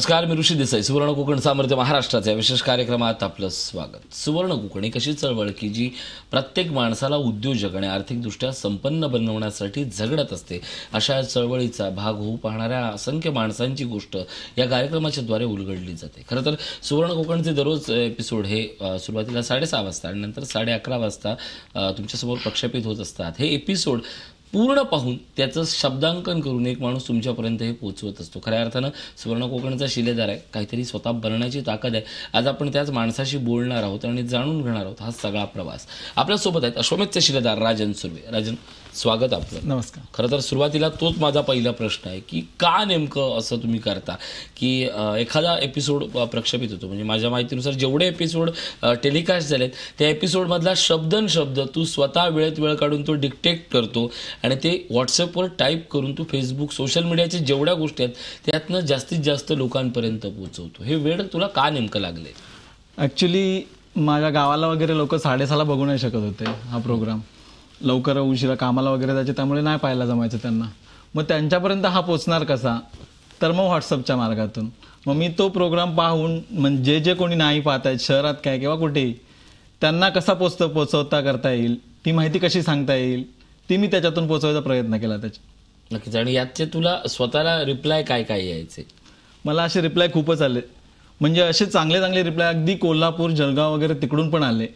नमस्कार, मी ऋषी देसाई. सुवर्ण कोकण सामर्थ्य महाराष्ट्राच्या विशेष कार्यक्रमात आपलं स्वागत. सुवर्ण कोकण एक अशी चळवळ की जी प्रत्येक माणसाला उद्योजक आणि आर्थिकदृष्ट्या संपन्न बनवण्यासाठी झगडत असते. अशा चळवळीचा भाग होऊ पाहणाऱ्या असंख्य माणसांची गोष्ट या कार्यक्रमाच्या द्वारे उलगडली जाते. खरं तर सुवर्ण कोकणचे दररोज एपिसोड हे सुरुवातीला 6:30 वाजता आणि नंतर 11:30 वाजता तुमच्यासमोर प्रक्षेपित होत असतात. हे एपिसोड पूर्ण पाहून त्याचं शब्दांकन करून एक माणूस तुमच्यापर्यंत हे पोहोचवत असतो. खऱ्या अर्थानं सुवर्ण कोकणचा शिलेदार आहे, काहीतरी स्वतः बनण्याची ताकद आहे. आज आपण त्याच माणसाशी बोलणार आहोत आणि जाणून घेणार आहोत हा सगळा प्रवास. आपल्यासोबत आहेत अश्वमेधचे शिलेदार राजन सुर्वे. राजन, स्वागत आपलं. नमस्कार. खरं तर सुरुवातीला तोच माझा पहिला प्रश्न आहे की का नेमकं असं तुम्ही करता की एखादा एपिसोड प्रक्षेपित होतो, म्हणजे माझ्या माहितीनुसार जेवढे एपिसोड टेलिकास्ट झालेत त्या एपिसोडमधला शब्द तू स्वतः वेळेत वेळ काढून तो डिक्टेट करतो आणि ते व्हॉट्सअपवर टाईप करून तू फेसबुक सोशल मीडियाच्या जेवढ्या गोष्टी आहेत त्यातनं जास्तीत जास्त लोकांपर्यंत पोहोचवतो. हे वेळ तुला का नेमकं लागले? ॲक्च्युली माझ्या गावाला वगैरे लोक 6:30 बघू नाही शकत होते हा प्रोग्राम. लवकर उशिरा कामाला वगैरे जायचे, त्यामुळे नाही पाहायला जमायचं त्यांना. मग त्यांच्यापर्यंत हा पोचणार कसा? तर मग व्हॉट्सअपच्या मार्गातून. मग मी तो प्रोग्राम पाहून म्हणजे जे कोणी नाही पाहत आहेत शहरात काय किंवा कुठेही, त्यांना कसा पोचवता करता येईल, ती माहिती कशी सांगता येईल, ती मी त्याच्यातून पोचवायचा प्रयत्न केला त्याच्या. नक्कीच. आणि याचे तुला स्वतःला रिप्लाय काय काय यायचे? मला असे रिप्लाय खूपच आले, म्हणजे असे चांगले चांगले रिप्लाय अगदी कोल्हापूर, जळगाव वगैरे तिकडून पण आले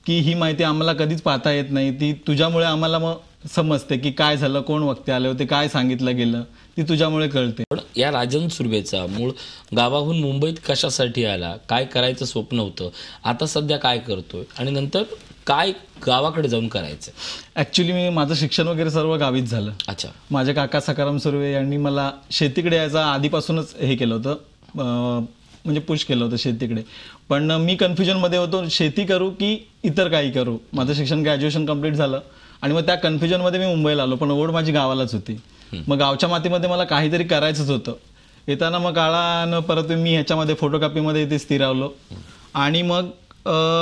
की ही माहिती आम्हाला कधीच पाहता येत नाही, ती तुझ्यामुळे आम्हाला मग समजते की काय झालं, कोण वक्ते आले होते, काय सांगितलं गेलं, ती तुझ्यामुळे कळते. पण या राजन सुर्वेचा मूळ गावाहून मुंबईत कशासाठी आला, काय करायचं स्वप्न होतं, आता सध्या काय करतोय आणि नंतर काय गावाकडे जाऊन करायचं? ॲक्च्युली मी माझं शिक्षण वगैरे सर्व गावीच झालं. अच्छा. माझे काका सकाराम सुर्वे यांनी मला शेतीकडे यायचं आधीपासूनच हे केलं होतं, म्हणजे पुश केलं होतं शेतीकडे. पण मी कन्फ्युजनमध्ये होतो, शेती करू की इतर काही करू. माझं शिक्षण ग्रॅज्युएशन कंप्लीट झालं आणि मग त्या कन्फ्युजनमध्ये मी मुंबईला आलो, पण ओढ माझी गावालाच होती. मग गावच्या मातीमध्ये मला काहीतरी करायचंच होतं. येताना मग काळानं परत मी ह्याच्यामध्ये फोटोकॉपीमध्ये इथे स्थिरावलो आणि मग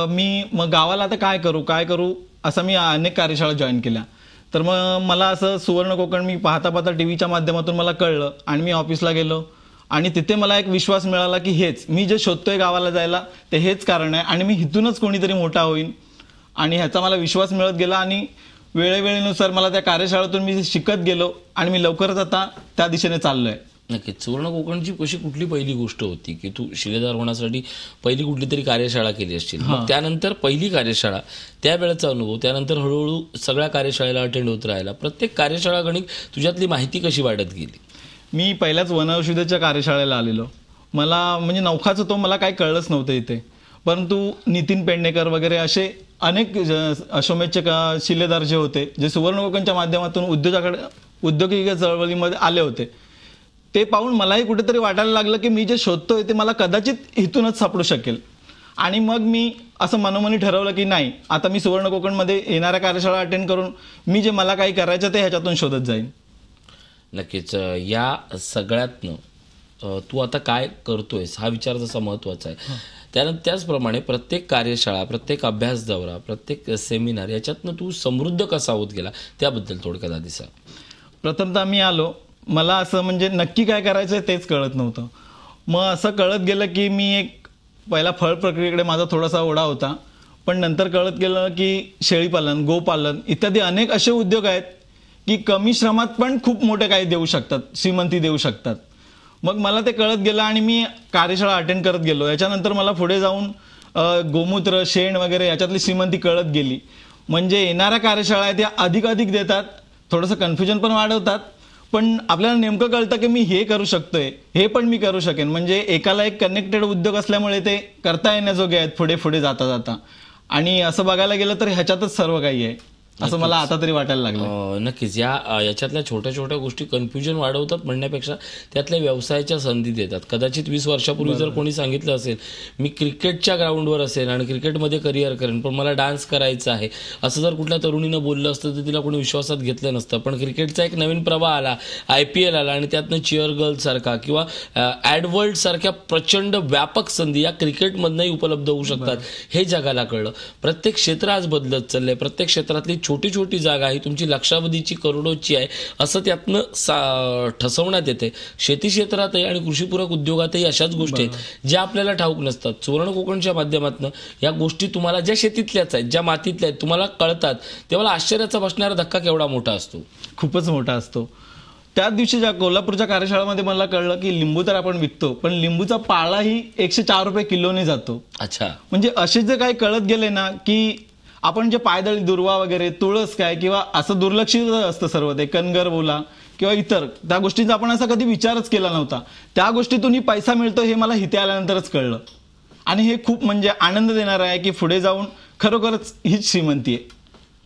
मी गावाला आता काय करू असं मी अनेक कार्यशाळा जॉईन केल्या. तर मग मला असं सुवर्ण कोकण मी पाहता टीव्हीच्या माध्यमातून मला कळलं आणि मी ऑफिसला गेलो आणि तिथे मला एक विश्वास मिळाला की हेच मी जे शोधतोय गावाला जायला ते हेच कारण आहे आणि मी इथूनच कोणीतरी मोठा होईन. आणि ह्याचा मला विश्वास मिळत गेला आणि वेळेनुसार मला त्या कार्यशाळेतून मी शिकत गेलो आणि मी लवकरच आता त्या दिशेने चाललोय. नक्कीच. सुवर्ण कोकणची कशी कुठली पहिली गोष्ट होती की तू शिलेदार होण्यासाठी पहिली कुठली तरी कार्यशाळा केली असतील, त्यानंतर पहिली कार्यशाळा, त्यावेळेचा अनुभव, त्यानंतर हळूहळू सगळ्या कार्यशाळेला अटेंड होत राहिला, प्रत्येक कार्यशाळा गणित तुझ्यातली माहिती कशी वाढत गेली? मी पहिल्याच वनौषधीच्या कार्यशाळेला आलेलो. मला म्हणजे नौखाच होतो, मला काही कळलंच नव्हतं इथे. परंतु नितीन पेडणेकर वगैरे असे अनेक अश्वमेधचे शिलेदार जे होते, जे सुवर्ण कोकणच्या माध्यमातून औद्योगिक चळवळीमध्ये आले होते, ते पाहून मलाही कुठेतरी वाटायला लागलं की मी जे शोधतोय ते मला कदाचित इथूनच सापडू शकेल. आणि मग मी असं मनोमनी ठरवलं की नाही, आता मी सुवर्ण कोकणमध्ये येणाऱ्या कार्यशाळा अटेंड करून मी जे मला काही करायचं ते ह्याच्यातून शोधत जाईन. नक्कीच. या सगळ्यातनं तू आता काय करतोयस हा विचार जसा महत्त्वाचा आहे, त्याचप्रमाणे प्रत्येक कार्यशाळा, प्रत्येक अभ्यास दौरा, प्रत्येक सेमिनार याच्यातनं तू समृद्ध कसा होत गेला त्याबद्दल थोडक्यात आधी सांग. प्रथमतः मी आलो, मला असं म्हणजे नक्की काय करायचं तेच कळत नव्हतं. मग असं कळत गेलं की मी एक पहिला फळ प्रक्रियेकडे माझा थोडासा ओढा होता, पण नंतर कळत गेलं की शेळीपालन, गोपालन इत्यादी अनेक असे उद्योग आहेत की कमी श्रमात पण खूप मोठे काही देऊ शकतात, श्रीमंती देऊ शकतात. मग मला ते कळत गेलं आणि मी कार्यशाळा अटेंड करत गेलो. याच्यानंतर मला पुढे जाऊन गोमूत्र, शेण वगैरे याच्यातली श्रीमंती कळत गेली. म्हणजे येणाऱ्या कार्यशाळा आहेत त्या अधिक देतात, थोडंसं कन्फ्युजन पण वाढवतात, पण आपल्याला नेमकं कळतं की मी हे करू शकतोय, हे पण मी करू शकेन. म्हणजे एकाला एक कनेक्टेड उद्योग असल्यामुळे ते करता येण्याजोगे आहेत पुढे जाता. आणि असं बघायला गेलं तर ह्याच्यातच सर्व काही आहे असं मला आता तरी वाटायला लागलं. नक्कीच. याच्यातल्या छोट्या छोट्या गोष्टी कन्फ्युजन वाढवतात म्हणण्यापेक्षा त्यातल्या व्यवसायाच्या संधी देतात. कदाचित 20 वर्षापूर्वी जर कोणी सांगितलं असेल मी क्रिकेटच्या ग्राउंडवर असेल आणि क्रिकेटमध्ये करिअर करेन पण मला डान्स करायचा आहे असं जर कुठल्या तरुणीनं बोललं असतं तर तिला कोणी विश्वासात घेतलं नसतं. पण क्रिकेटचा एक नवीन प्रवाह आला, IPL आला आणि त्यातनं चिअर गर्लसारखा किंवा ॲडवर्ल्ड सारख्या प्रचंड व्यापक संधी या क्रिकेटमधनंही उपलब्ध होऊ शकतात हे जगाला कळलं. प्रत्येक क्षेत्र आज बदलत चाललंय. प्रत्येक क्षेत्रातली छोटी छोटी जागा आहे, तुमची लक्षावधीची करोडोची आहे, असं त्यातनं ठसवण्यात येते. शेती क्षेत्रातही आणि कृषीपूरक उद्योगातही अशाच गोष्टी आहेत ज्या आपल्याला ठाऊक नसतात. सुवर्ण कोकणच्या माध्यमातून या गोष्टी तुम्हाला ज्या शेतीतल्याच आहेत, ज्या मातीतल्या आहेत, तुम्हाला कळतात, तेव्हा आश्चर्याचा बसणारा धक्का केवढा मोठा असतो. खूपच मोठा असतो. त्याच दिवशी ज्या कोल्हापूरच्या कार्यशाळेमध्ये मला कळलं की लिंबू तर आपण विकतो, पण लिंबूचा पालाही 104 रुपये किलोने जातो. अच्छा. म्हणजे असे जे काही कळत गेले ना, की आपण जे पायदळी, दुर्वा वगैरे, तुळस काय किंवा असं दुर्लक्षित असतं सर्व ते, कणगर बोला किंवा इतर त्या गोष्टींचा आपण असा कधी विचारच केला नव्हता. त्या गोष्टीतूनही पैसा मिळतो हे मला इथे आल्यानंतरच कळलं. आणि हे खूप म्हणजे आनंद देणार आहे की पुढे जाऊन खरोखरच हीच श्रीमंती आहे.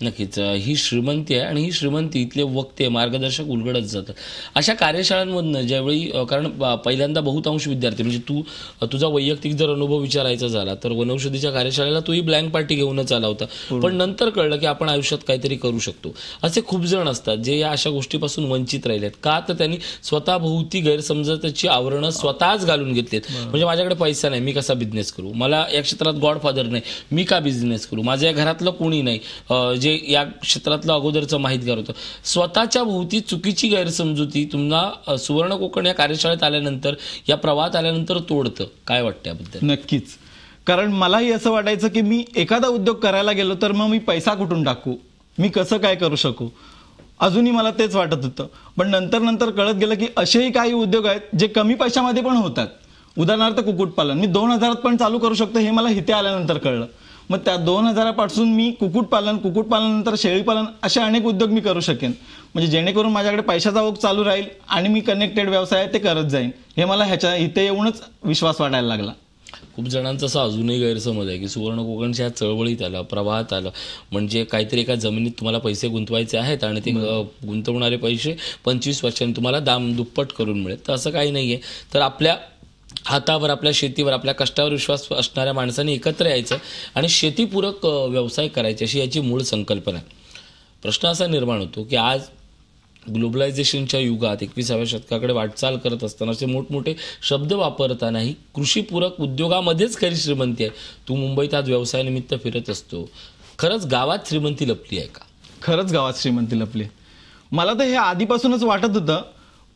नक्कीच ही श्रीमंती आहे आणि ही श्रीमंती इथले वक्ते मार्गदर्शक उलगडत जातात. अशा कार्यशाळांमधनं ज्यावेळी कारण पहिल्यांदा बहुतांश विद्यार्थी म्हणजे तुझा वैयक्तिक जर अनुभव विचारायचा झाला तर वनौषधीच्या कार्यशाळेला तूही ब्लँक पार्टी घेऊनच आला होता, पण नंतर कळलं की आपण आयुष्यात काहीतरी करू शकतो. असे खूप जण असतात जे या अशा गोष्टीपासून वंचित राहिलेत. का तर त्यांनी स्वतःभोवती गैरसमजाची आवरणं स्वतःच घालून घेतलीत. म्हणजे माझ्याकडे पैसा नाही, मी कसा बिझनेस करू, मला या क्षेत्रात गॉडफादर नाही, मी का बिझनेस करू, माझ्या या घरातलं कोणी नाही जे या क्षेत्रातलं अगोदरचं माहितगार होतं. स्वतःच्या भोवती चुकीची गैरसमजुती तुम्हाला सुवर्ण कोकण या कार्यशाळेत आल्यानंतर, या प्रवाहात आल्यानंतर तोडतं. काय वाटतं याबद्दल? नक्कीच. कारण मलाही असं वाटायचं की मी एखादा उद्योग करायला गेलो तर मग मी पैसा कुठून टाकू, मी कसं काय करू शकू, अजूनही मला तेच वाटत होतं. पण नंतर कळत गेलं की असेही काही उद्योग आहेत जे कमी पैशामध्ये पण होतात. उदाहरणार्थ कुक्कुटपालन मी 2000 पण चालू करू शकतो हे मला इथे आल्यानंतर कळलं. मग त्या 2000 पासून मी कुक्कुटपालनानंतर शेळीपालन असे अनेक उद्योग मी करू शकेन. म्हणजे जेणेकरून माझ्याकडे पैशाचा ओघ चालू राहील आणि मी कनेक्टेड व्यवसाय ते करत जाईन. हे मला इथे येऊनच विश्वास वाटायला लागला. खूप जणांचा असा अजूनही गैरसमज आहे की सुवर्ण कोकणच्या चळवळीत आलं, प्रवाहात आलं म्हणजे काहीतरी एका जमिनीत तुम्हाला पैसे गुंतवायचे आहेत आणि ते गुंतवणारे पैसे 25 वर्षांनी तुम्हाला दुप्पट करून मिळेल. तर असं काही नाहीये. तर आपल्या हातावर, आपल्या शेतीवर, आपल्या कष्टावर विश्वास असणाऱ्या माणसांनी एकत्र यायचं आणि शेतीपूरक व्यवसाय करायचे अशी याची मूळ संकल्पना आहे. प्रश्न असा निर्माण होतो की आज ग्लोबलायझेशनच्या युगात 21व्या शतकाकडे वाटचाल करत असताना असे मोठमोठे शब्द वापरतानाही कृषीपूरक उद्योगामध्येच खरी श्रीमंती आहे. तू मुंबईत आज व्यवसायानिमित्त फिरत असतो, खरंच गावात श्रीमंती लपली आहे का? खरंच गावात श्रीमंती लपली. मला तर हे आधीपासूनच वाटत होतं,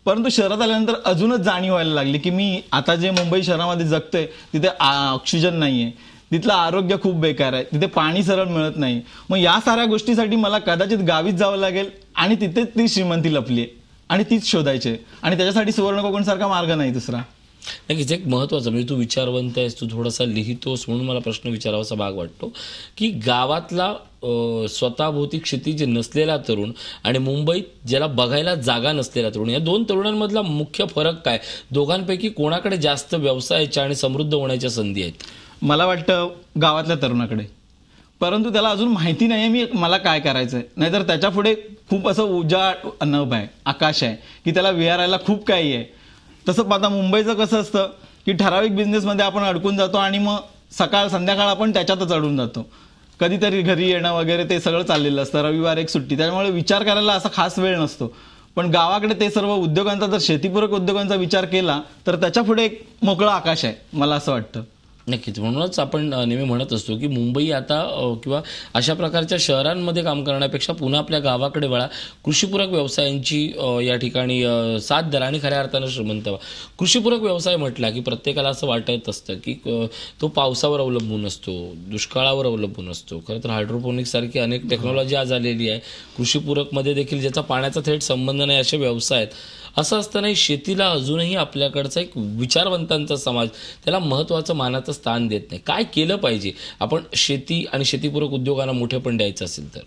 परंतु शहरात आल्यानंतर अजूनच जाणीव व्हायला लागली की मी आता जे मुंबई शहरामध्ये जगतोय तिथे ऑक्सिजन नाहीये, तिथलं आरोग्य खूप बेकार आहे, तिथे पाणी सरळ मिळत नाही. मग या साऱ्या गोष्टीसाठी मला कदाचित गावीच जावं लागेल आणि तिथेच ती श्रीमंती लपली आहे आणि तीच शोधायची आहे. आणि त्याच्यासाठी सुवर्ण कोकणसारखा मार्ग नाही दुसरा. नक्कीच एक महत्त्वाचं म्हणजे तू विचारवंत आहेस, तू थोडासा लिहितोस म्हणून मला प्रश्न विचारावासा भाग वाटतो की गावातला स्वतःभोवती क्षितिज नसलेला तरुण आणि मुंबईत ज्याला बघायला जागा नसलेला तरुण, या दोन तरुणांमधला मुख्य फरक काय? दोघांपैकी कोणाकडे जास्त व्यवसायाच्या आणि समृद्ध होण्याच्या संधी आहेत? मला वाटतं गावातल्या तरुणाकडे, परंतु त्याला अजून माहिती नाही मला काय करायचंय. नाहीतर त्याच्या पुढे खूप असं उजाड नभ आहे, आकाश आहे की त्याला विहारायला खूप काही आहे. तसं पाहता मुंबईचं कसं असतं की ठराविक बिझनेसमध्ये आपण अडकून जातो आणि मग सकाळ संध्याकाळ आपण त्याच्यातच अडून जातो. कधीतरी घरी येणं वगैरे ते सगळं चाललेलं असतं, रविवार एक सुट्टी, त्यामुळे विचार करायला असा खास वेळ नसतो. पण गावाकडे ते सर्व उद्योगांचा, जर शेतीपूरक उद्योगांचा विचार केला तर त्याच्या पुढे एक मोकळं आकाश आहे, मला असं वाटतं. नक्कीच. म्हणूनच आपण नेहमी म्हणत असतो की मुंबई आता किंवा अशा प्रकारच्या शहरांमध्ये काम करण्यापेक्षा पुन्हा आपल्या गावाकडे वळा, कृषीपूरक व्यवसायांची या ठिकाणी साथ द्या आणि खऱ्या अर्थानं श्रीमंत व्हा. कृषीपूरक व्यवसाय म्हटला की प्रत्येकाला असं वाटत असतं की तो पावसावर अवलंबून असतो, दुष्काळावर अवलंबून असतो. खरं तर हायड्रोपोनिक्स सारखी अनेक टेक्नॉलॉजी आज आलेली आहे. कृषीपूरकमध्ये देखील ज्याचा पाण्याचा थेट संबंध नाही असे व्यवसाय आहेत. असं असतानाही शेतीला अजूनही आपल्याकडचा एक विचारवंतांचा समाज त्याला महत्त्वाचं मानाचं स्थान देत नाही. काय केलं पाहिजे आपण शेती आणि शेतीपूरक उद्योगांना मोठेपण द्यायचं असेल तर?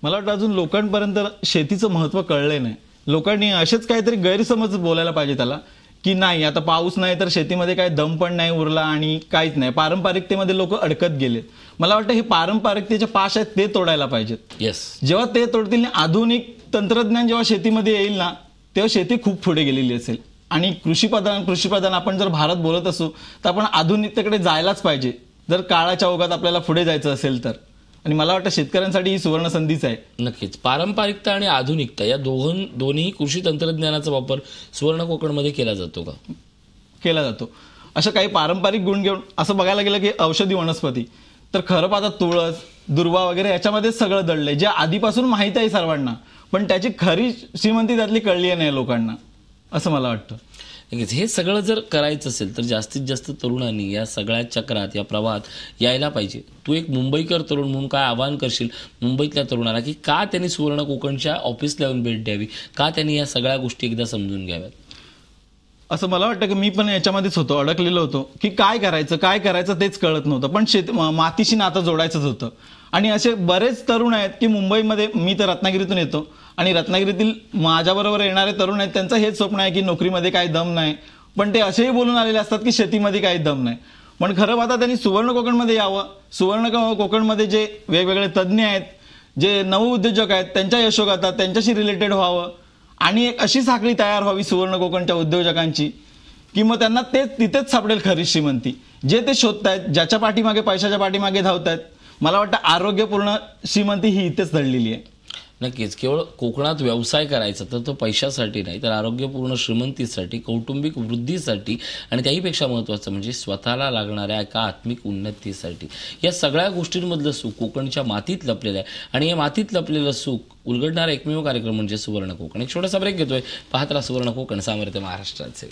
मला वाटतं अजून लोकांपर्यंत शेतीचं महत्त्व कळलं नाही. लोकांनी असेच काहीतरी गैरसमज बोलायला पाहिजे त्याला की नाही आता पाऊस नाही तर शेतीमध्ये काही दम पण नाही उरला आणि काहीच नाही. पारंपरिकतेमध्ये लोक अडकत गेलेत. मला वाटतं हे पारंपरिकतेचे पाश आहेत ते तोडायला पाहिजेत. येस. जेव्हा ते तोडतील, आधुनिक तंत्रज्ञान जेव्हा शेतीमध्ये येईल ना, तेव्हा शेती खूप पुढे गेलेली असेल. आणि कृषीप्रधान आपण जर भारत बोलत असू तर आपण आधुनिकतेकडे जायलाच पाहिजे जर काळाच्या ओघात आपल्याला पुढे जायचं असेल तर. आणि मला वाटतं शेतकऱ्यांसाठी ही सुवर्ण संधीच आहे. नक्कीच. पारंपरिकता आणि आधुनिकता या दोन्ही कृषी तंत्रज्ञानाचा वापर सुवर्ण कोकणमध्ये केला जातो का? केला जातो. अशा काही पारंपरिक गुण घेऊन असं बघायला गेलं की औषधी वनस्पती तर खरं पाहता तुळस, दुर्वा वगैरे याच्यामध्येच सगळं दडलंय, जे आधीपासून माहित आहे सर्वांना, पण त्याची खरी श्रीमंती त्यातली कळली नाही लोकांना, असं मला वाटतं. नक्कीच. हे सगळं जर करायचं असेल तर जास्तीत जास्त तरुणांनी या सगळ्या चक्रात, या प्रवाहात यायला पाहिजे. तू एक मुंबईकर तरुण म्हणून काय आवाहन करशील मुंबईतल्या तरुणाला, की का त्यांनी सुवर्ण कोकणच्या ऑफिसला येऊन भेट द्यावी, का त्यांनी या सगळ्या गोष्टी एकदा समजून घ्याव्यात? असं मला वाटतं की मी पण याच्यामध्येच होतो, अडकलेलो होतो, की काय करायचं तेच कळत नव्हतं, पण मातीशी नातं जोडायचंच होतं. आणि असे बरेच तरुण आहेत की मुंबईमध्ये, मी तर रत्नागिरीतून येतो आणि रत्नागिरीतील माझ्याबरोबर येणारे तरुण आहेत, त्यांचं हेच स्वप्न आहे की नोकरीमध्ये काही दम नाही, पण ते असेही बोलून आलेले असतात की शेतीमध्ये काही दम नाही. पण खरं पाहता त्यांनी सुवर्ण कोकणमध्ये यावं. सुवर्ण कोकणमध्ये जे वेगवेगळे तज्ज्ञ आहेत, जे नवउद्योजक आहेत, त्यांच्या यशोगाथा, त्यांच्याशी रिलेटेड व्हावं आणि एक अशी साखळी तयार व्हावी सुवर्ण कोकणच्या उद्योजकांची, की मग त्यांना तिथेच सापडेल खरी श्रीमंती. जे ते शोधतायत, ज्याच्या पाठीमागे, पैशाच्या पाठीमागे धावतायत, मला वाटतं आरोग्यपूर्ण श्रीमंती ही इथेच दडलेली आहे. नक्कीच. केवळ कोकणात व्यवसाय करायचा तर तो पैशासाठी नाही, तर आरोग्यपूर्ण श्रीमंतीसाठी, कौटुंबिक वृद्धीसाठी आणि त्याहीपेक्षा महत्त्वाचं म्हणजे स्वतःला लागणाऱ्या एका आत्मिक उन्नतीसाठी. या सगळ्या गोष्टींमधलं सुख कोकणच्या मातीत लपलेलं आहे आणि या मातीत लपलेलं सुख उलगडणारा एकमेव कार्यक्रम म्हणजे सुवर्ण कोकण. एक छोटासा ब्रेक घेतोय. पाहत राहा सुवर्ण कोकण, सामर्थ्य महाराष्ट्राचे.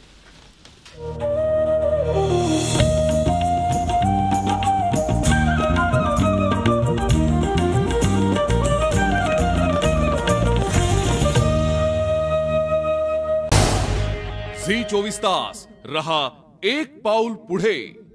झी 24 तास रहा एक पाऊल पुढे.